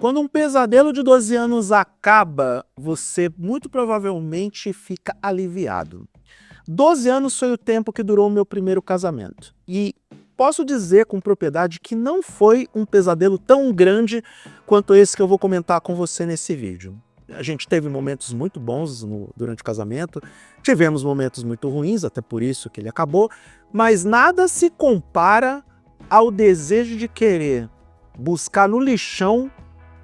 Quando um pesadelo de 12 anos acaba, você muito provavelmente fica aliviado. 12 anos foi o tempo que durou o meu primeiro casamento. E posso dizer com propriedade que não foi um pesadelo tão grande quanto esse que eu vou comentar com você nesse vídeo. A gente teve momentos muito bons durante o casamento, tivemos momentos muito ruins, até por isso que ele acabou, mas nada se compara ao desejo de querer buscar no lixão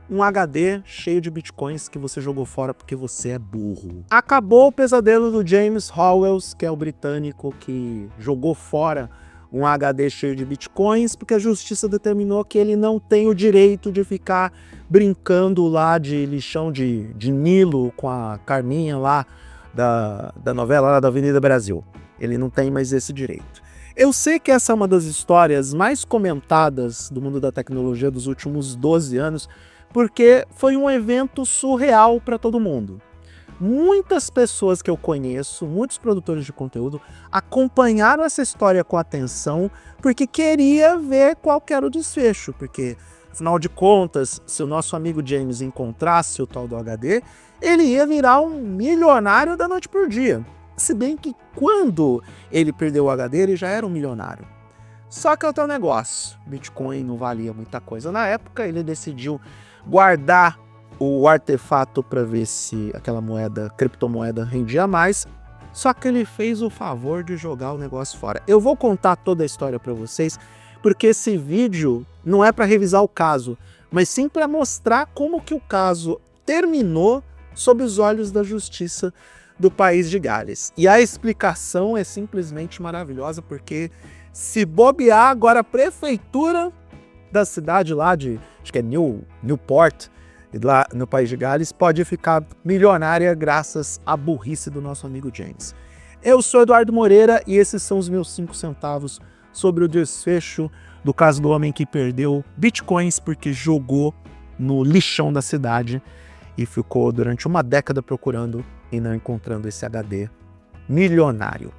um HD cheio de bitcoins que você jogou fora porque você é burro. Acabou o pesadelo do James Howells, que é o britânico que jogou fora um HD cheio de bitcoins, porque a justiça determinou que ele não tem o direito de ficar brincando lá de lixão de Nilo com a Carminha lá da novela lá da Avenida Brasil. Ele não tem mais esse direito. Eu sei que essa é uma das histórias mais comentadas do mundo da tecnologia dos últimos 12 anos, porque foi um evento surreal para todo mundo. Muitas pessoas que eu conheço, muitos produtores de conteúdo, acompanharam essa história com atenção porque queria ver qual que era o desfecho, porque, afinal de contas, se o nosso amigo James encontrasse o tal do HD, ele ia virar um milionário da noite por dia. Se bem que quando ele perdeu o HD, ele já era um milionário. Só que é o teu negócio. Bitcoin não valia muita coisa na época, ele decidiu guardar o artefato para ver se aquela moeda, criptomoeda, rendia mais. Só que ele fez o favor de jogar o negócio fora. Eu vou contar toda a história para vocês, porque esse vídeo não é para revisar o caso, mas sim para mostrar como que o caso terminou sob os olhos da justiça do país de Gales. E a explicação é simplesmente maravilhosa, porque se bobear, agora a prefeitura da cidade lá de, acho que é Newport, lá no país de Gales, pode ficar milionária graças à burrice do nosso amigo James. Eu sou Eduardo Moreira e esses são os meus 5 centavos sobre o desfecho do caso do homem que perdeu bitcoins porque jogou no lixão da cidade e ficou durante uma década procurando e não encontrando esse HD milionário.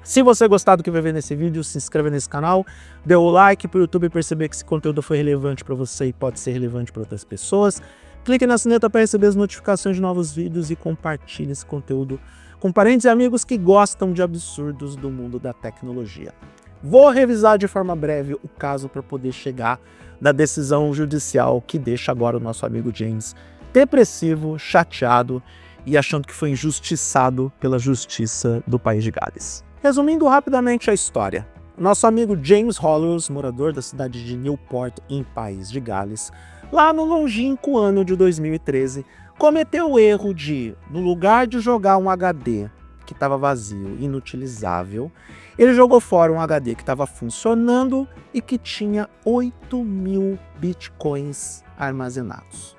Se você gostar do que vai ver nesse vídeo, se inscreva nesse canal, dê o like para o YouTube perceber que esse conteúdo foi relevante para você e pode ser relevante para outras pessoas. Clique na sineta para receber as notificações de novos vídeos e compartilhe esse conteúdo com parentes e amigos que gostam de absurdos do mundo da tecnologia. Vou revisar de forma breve o caso para poder chegar na decisão judicial que deixa agora o nosso amigo James depressivo, chateado e achando que foi injustiçado pela justiça do país de Gales. Resumindo rapidamente a história, nosso amigo James Howells, morador da cidade de Newport, em País de Gales, lá no longínquo ano de 2013, cometeu o erro de, no lugar de jogar um HD que estava vazio, inutilizável, ele jogou fora um HD que estava funcionando e que tinha 8.000 bitcoins armazenados.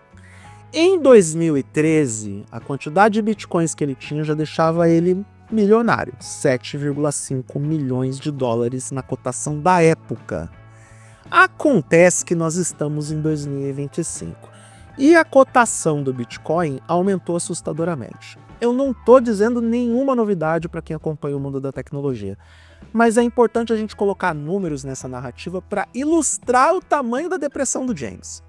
Em 2013, a quantidade de bitcoins que ele tinha já deixava ele milionário, 7,5 milhões de dólares na cotação da época. Acontece que nós estamos em 2025 e a cotação do Bitcoin aumentou assustadoramente. Eu não estou dizendo nenhuma novidade para quem acompanha o mundo da tecnologia, mas é importante a gente colocar números nessa narrativa para ilustrar o tamanho da depressão do James.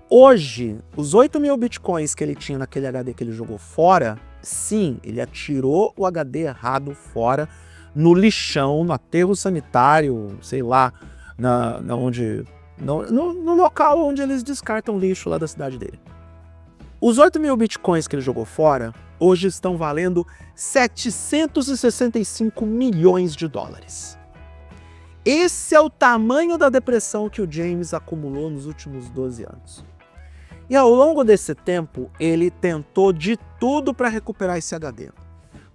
Hoje, os 8.000 bitcoins que ele tinha naquele HD que ele jogou fora, sim, ele atirou o HD errado fora, no lixão, no aterro sanitário, sei lá, no local onde eles descartam lixo lá da cidade dele. Os 8.000 bitcoins que ele jogou fora, hoje estão valendo 765 milhões de dólares. Esse é o tamanho da depressão que o James acumulou nos últimos 12 anos. E ao longo desse tempo, ele tentou de tudo para recuperar esse HD.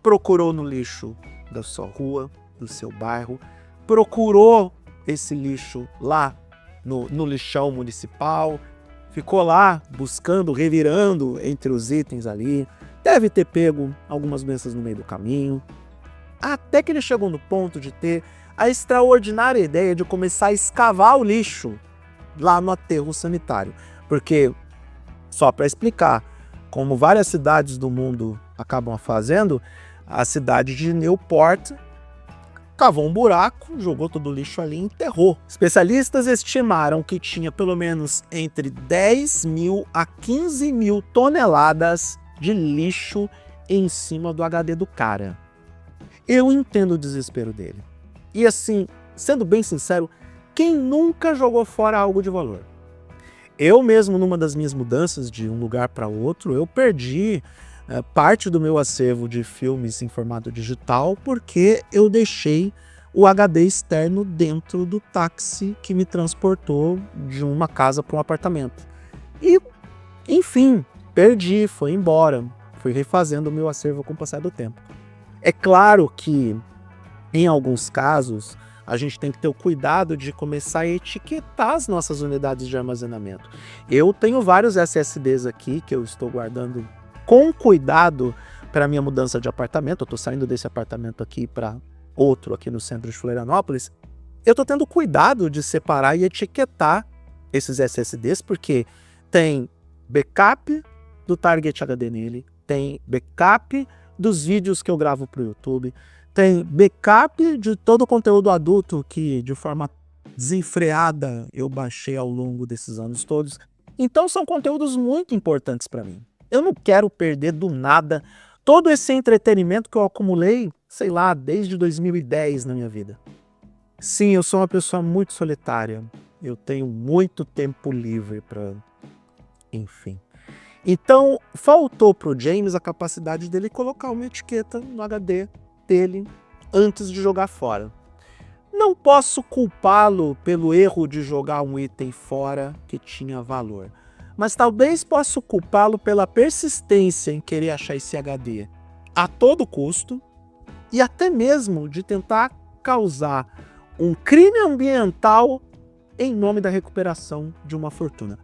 Procurou no lixo da sua rua, do seu bairro, procurou esse lixo lá no lixão municipal, ficou lá buscando, revirando entre os itens ali, deve ter pego algumas doenças no meio do caminho, até que ele chegou no ponto de ter a extraordinária ideia de começar a escavar o lixo lá no aterro sanitário, porque só para explicar, como várias cidades do mundo acabam fazendo, a cidade de Newport cavou um buraco, jogou todo o lixo ali e enterrou. Especialistas estimaram que tinha pelo menos entre 10 mil a 15 mil toneladas de lixo em cima do HD do cara. Eu entendo o desespero dele. E assim, sendo bem sincero, quem nunca jogou fora algo de valor? Eu mesmo, numa das minhas mudanças de um lugar para outro, eu perdi parte do meu acervo de filmes em formato digital porque eu deixei o HD externo dentro do táxi que me transportou de uma casa para um apartamento. E, enfim, perdi, foi embora. Fui refazendo o meu acervo com o passar do tempo. É claro que, em alguns casos, a gente tem que ter o cuidado de começar a etiquetar as nossas unidades de armazenamento. Eu tenho vários SSDs aqui que eu estou guardando com cuidado para minha mudança de apartamento. Eu estou saindo desse apartamento aqui para outro aqui no centro de Florianópolis. Eu estou tendo cuidado de separar e etiquetar esses SSDs porque tem backup do Target HD nele, tem backup dos vídeos que eu gravo para o YouTube, tem backup de todo o conteúdo adulto que de forma desenfreada eu baixei ao longo desses anos todos. Então são conteúdos muito importantes para mim. Eu não quero perder do nada todo esse entretenimento que eu acumulei, sei lá, desde 2010 na minha vida. Sim, eu sou uma pessoa muito solitária. Eu tenho muito tempo livre para... Enfim. Então, faltou pro James a capacidade dele colocar uma etiqueta no HD dele antes de jogar fora. Não posso culpá-lo pelo erro de jogar um item fora que tinha valor, mas talvez possa culpá-lo pela persistência em querer achar esse HD a todo custo e até mesmo de tentar causar um crime ambiental em nome da recuperação de uma fortuna.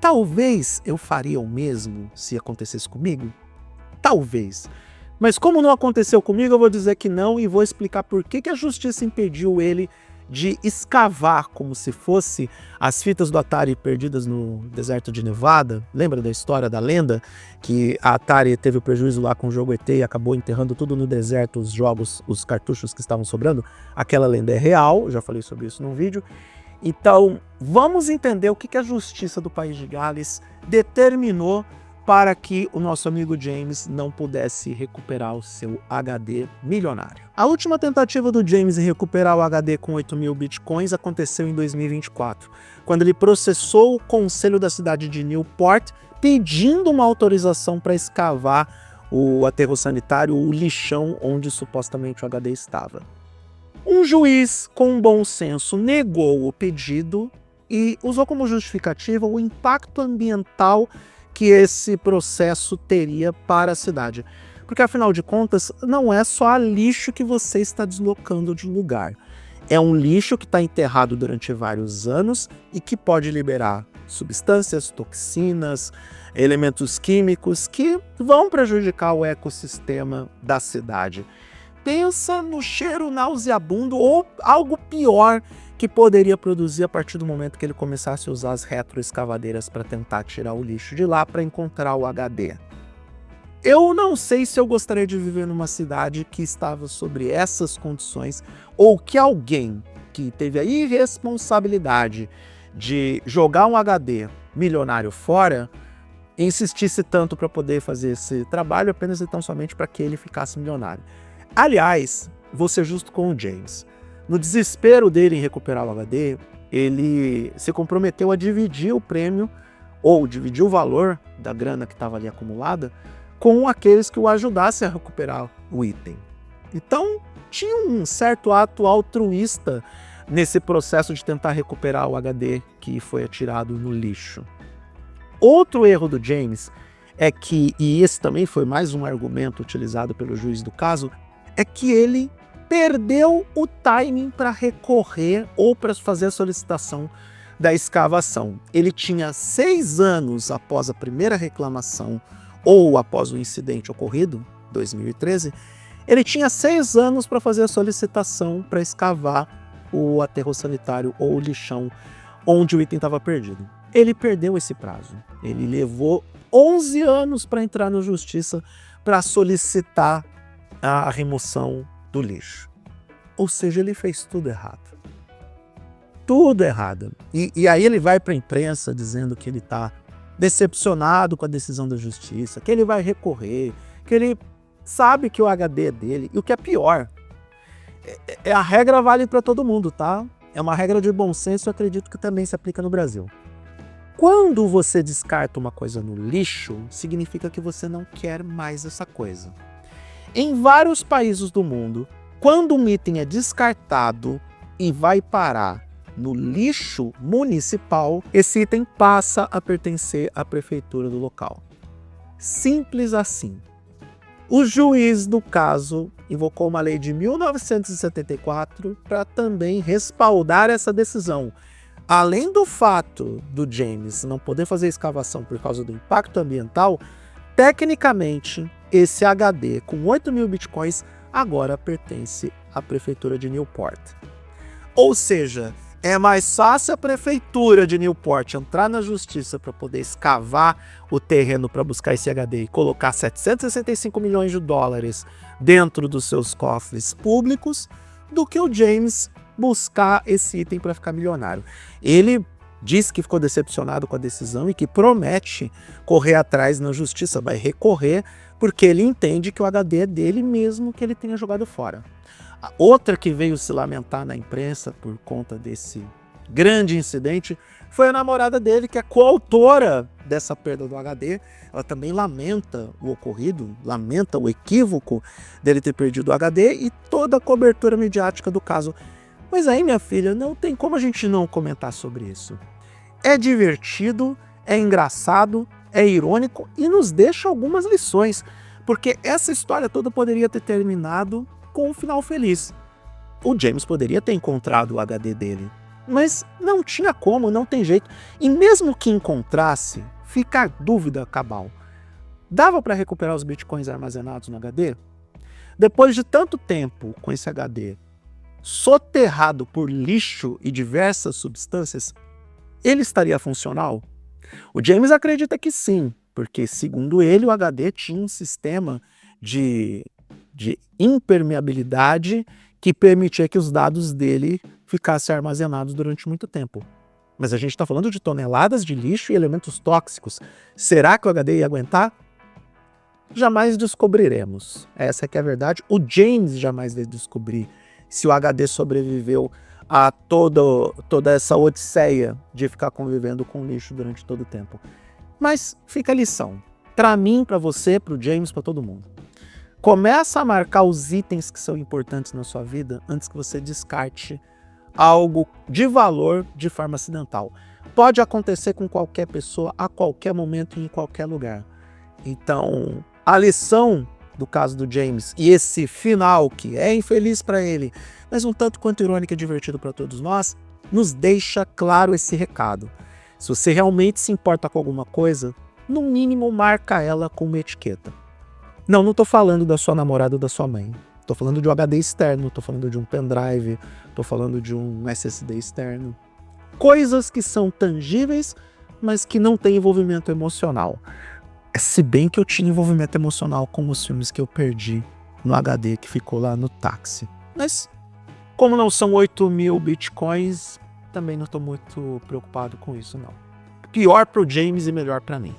Talvez eu faria o mesmo se acontecesse comigo? Talvez. Mas como não aconteceu comigo, eu vou dizer que não e vou explicar por que a justiça impediu ele de escavar como se fosse as fitas do Atari perdidas no deserto de Nevada. Lembra da história da lenda? Que a Atari teve o prejuízo lá com o jogo ET e acabou enterrando tudo no deserto, os jogos, os cartuchos que estavam sobrando. Aquela lenda é real, já falei sobre isso num vídeo. Então, vamos entender o que a justiça do País de Gales determinou para que o nosso amigo James não pudesse recuperar o seu HD milionário. A última tentativa do James em recuperar o HD com 8.000 bitcoins aconteceu em 2024, quando ele processou o conselho da cidade de Newport pedindo uma autorização para escavar o aterro sanitário, o lixão onde supostamente o HD estava. Um juiz com bom senso negou o pedido e usou como justificativa o impacto ambiental que esse processo teria para a cidade. Porque, afinal de contas, não é só lixo que você está deslocando de lugar. É um lixo que está enterrado durante vários anos e que pode liberar substâncias, toxinas, elementos químicos que vão prejudicar o ecossistema da cidade. Pensa no cheiro nauseabundo ou algo pior que poderia produzir a partir do momento que ele começasse a usar as retroescavadeiras para tentar tirar o lixo de lá para encontrar o HD. Eu não sei se eu gostaria de viver numa cidade que estava sobre essas condições ou que alguém que teve a irresponsabilidade de jogar um HD milionário fora insistisse tanto para poder fazer esse trabalho apenas e tão somente para que ele ficasse milionário. Aliás, vou ser justo com o James. No desespero dele em recuperar o HD, ele se comprometeu a dividir o prêmio, ou dividir o valor da grana que estava ali acumulada, com aqueles que o ajudassem a recuperar o item. Então, tinha um certo ato altruísta nesse processo de tentar recuperar o HD que foi atirado no lixo. Outro erro do James é que, e esse também foi mais um argumento utilizado pelo juiz do caso, é que ele perdeu o timing para recorrer ou para fazer a solicitação da escavação. Ele tinha 6 anos após a primeira reclamação ou após o incidente ocorrido, 2013, ele tinha 6 anos para fazer a solicitação para escavar o aterro sanitário ou o lixão onde o item estava perdido. Ele perdeu esse prazo. Ele levou 11 anos para entrar na justiça para solicitar a remoção do lixo. Ou seja, ele fez tudo errado. Tudo errado. E aí ele vai para a imprensa dizendo que ele está decepcionado com a decisão da justiça, que ele vai recorrer, que ele sabe que o HD é dele. E o que é pior, a regra vale para todo mundo, tá? É uma regra de bom senso, eu acredito que também se aplica no Brasil. Quando você descarta uma coisa no lixo, significa que você não quer mais essa coisa. Em vários países do mundo, quando um item é descartado e vai parar no lixo municipal, esse item passa a pertencer à prefeitura do local. Simples assim. O juiz do caso invocou uma lei de 1974 para também respaldar essa decisão. Além do fato do James não poder fazer escavação por causa do impacto ambiental, tecnicamente esse HD com 8.000 bitcoins agora pertence à prefeitura de Newport. Ou seja, é mais fácil a prefeitura de Newport entrar na justiça para poder escavar o terreno para buscar esse HD e colocar 765 milhões de dólares dentro dos seus cofres públicos do que o James buscar esse item para ficar milionário. Ele diz que ficou decepcionado com a decisão e que promete correr atrás na justiça, vai recorrer porque ele entende que o HD é dele mesmo que ele tenha jogado fora. A outra que veio se lamentar na imprensa por conta desse grande incidente foi a namorada dele, que é coautora dessa perda do HD. Ela também lamenta o ocorrido, lamenta o equívoco dele ter perdido o HD e toda a cobertura midiática do caso. Mas aí, minha filha, não tem como a gente não comentar sobre isso. É divertido, é engraçado, é irônico e nos deixa algumas lições, porque essa história toda poderia ter terminado com um final feliz. O James poderia ter encontrado o HD dele, mas não tinha como, não tem jeito. E mesmo que encontrasse, fica a dúvida cabal. Dava para recuperar os bitcoins armazenados no HD? Depois de tanto tempo com esse HD soterrado por lixo e diversas substâncias, ele estaria funcional? O James acredita que sim, porque segundo ele o HD tinha um sistema de impermeabilidade que permitia que os dados dele ficassem armazenados durante muito tempo. Mas a gente está falando de toneladas de lixo e elementos tóxicos. Será que o HD ia aguentar? Jamais descobriremos. Essa é que é a verdade. O James jamais vai descobrir se o HD sobreviveu a toda essa odisseia de ficar convivendo com lixo durante todo o tempo. Mas fica a lição. Para mim, para você, para o James, para todo mundo. Começa a marcar os itens que são importantes na sua vida antes que você descarte algo de valor de forma acidental. Pode acontecer com qualquer pessoa, a qualquer momento e em qualquer lugar. Então, a lição do caso do James e esse final que é infeliz para ele, mas um tanto quanto irônico e divertido para todos nós, nos deixa claro esse recado. Se você realmente se importa com alguma coisa, no mínimo marca ela com uma etiqueta. Não estou falando da sua namorada ou da sua mãe. Estou falando de um HD externo, estou falando de um pendrive, estou falando de um SSD externo. Coisas que são tangíveis, mas que não têm envolvimento emocional. Se bem que eu tinha envolvimento emocional com os filmes que eu perdi no HD que ficou lá no táxi. Mas, como não são 8.000 bitcoins, também não estou muito preocupado com isso, não. Pior para o James e melhor para mim.